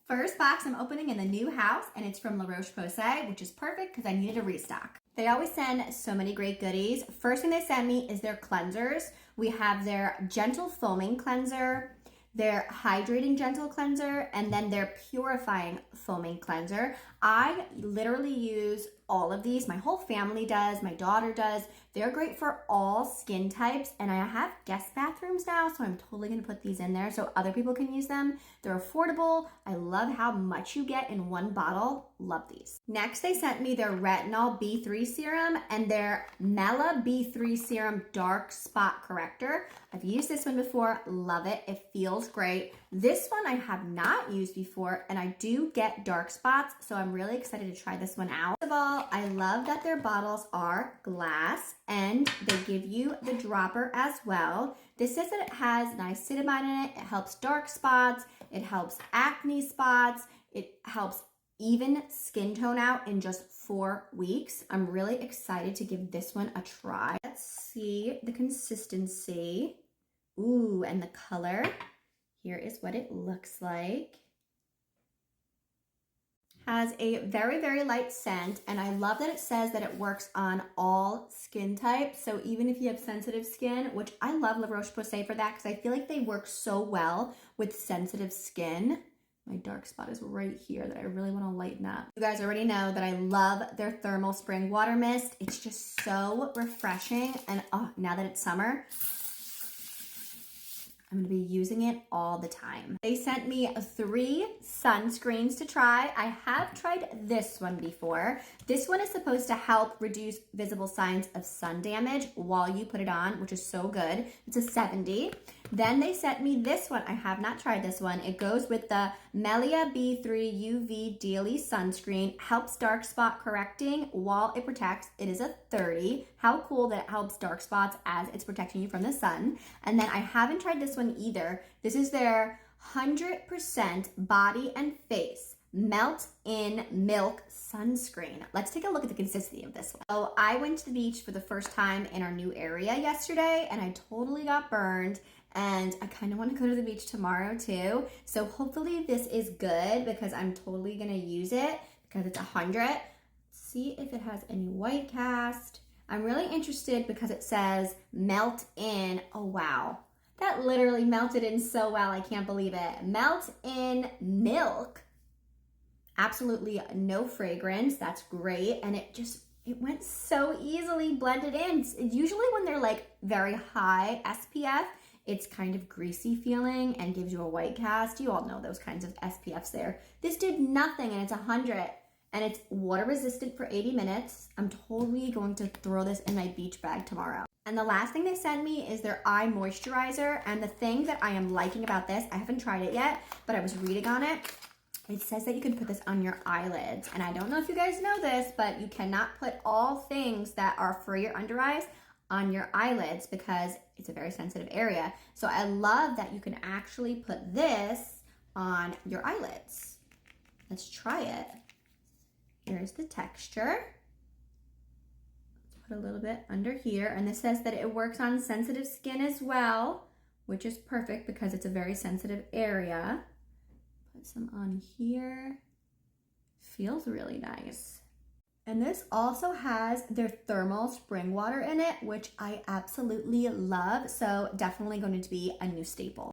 First box I'm opening in the new house, and it's from La Roche-Posay, which is perfect because I needed a restock. They always send so many great goodies. First thing they send me is their cleansers. We have their Gentle Foaming Cleanser, their Hydrating Gentle Cleanser, and then their Purifying Foaming Cleanser. I literally use all of these. My whole family does. My daughter does. They're great for all skin types, and I have guest bathrooms now, so I'm totally going to put these in there so other people can use them. They're affordable. I love how much you get in one bottle. Love these. Next, they sent me their Retinol B3 Serum and their Mela B3 Serum Dark Spot Corrector. I've used this one before. Love it. It feels great. This one I have not used before, and I do get dark spots, so I'm really excited to try this one out. First of all, I love that their bottles are glass and they give you the dropper as well. This says that it has niacinamide in it. It helps dark spots. It helps acne spots. It helps even skin tone out in just 4 weeks. I'm really excited to give this one a try. Let's see the consistency. Ooh, and the color. Here is what it looks like. Has a very, very light scent, and I love that it says that it works on all skin types. So even if you have sensitive skin, which I love La Roche-Posay for that because I feel like they work so well with sensitive skin. My dark spot is right here that I really want to lighten up. You guys already know that I love their Thermal Spring Water Mist. It's just so refreshing, and now that it's summer, I'm gonna be using it all the time. They sent me 3 sunscreens to try. I have tried this one before. This one is supposed to help reduce visible signs of sun damage while you put it on, which is so good. It's a 70. Then they sent me this one. I have not tried this one. It goes with the Melia B3 UV Daily Sunscreen. Helps dark spot correcting while it protects. It is a 30. How cool that it helps dark spots as it's protecting you from the sun. And then I haven't tried this one either. This is their 100% body and face melt in milk sunscreen. Let's take a look at the consistency of this one. So I went to the beach for the first time in our new area yesterday, and I totally got burned, and I kind of want to go to the beach tomorrow too. So hopefully this is good because I'm totally gonna use it because it's 100. Let's see if it has any white cast. I'm really interested because it says melt in. Oh wow, that literally melted in so well. I can't believe it. Melt in milk. Absolutely no fragrance. That's great. And it went so easily blended in. Usually when they're like very high SPF, it's kind of greasy feeling and gives you a white cast. You all know those kinds of SPFs there. This did nothing, and it's 100, and it's water resistant for 80 minutes. I'm totally going to throw this in my beach bag tomorrow. And the last thing they send me is their eye moisturizer. And the thing that I am liking about this, I haven't tried it yet, but I was reading on it. It says that you can put this on your eyelids. And I don't know if you guys know this, but you cannot put all things that are for your under eyes on your eyelids because it's a very sensitive area. So I love that you can actually put this on your eyelids. Let's try it. Here's the texture. Let's put a little bit under here. And this says that it works on sensitive skin as well, which is perfect because it's a very sensitive area. Put some on here. Feels really nice. And this also has their thermal spring water in it, which I absolutely love. So definitely going to be a new staple.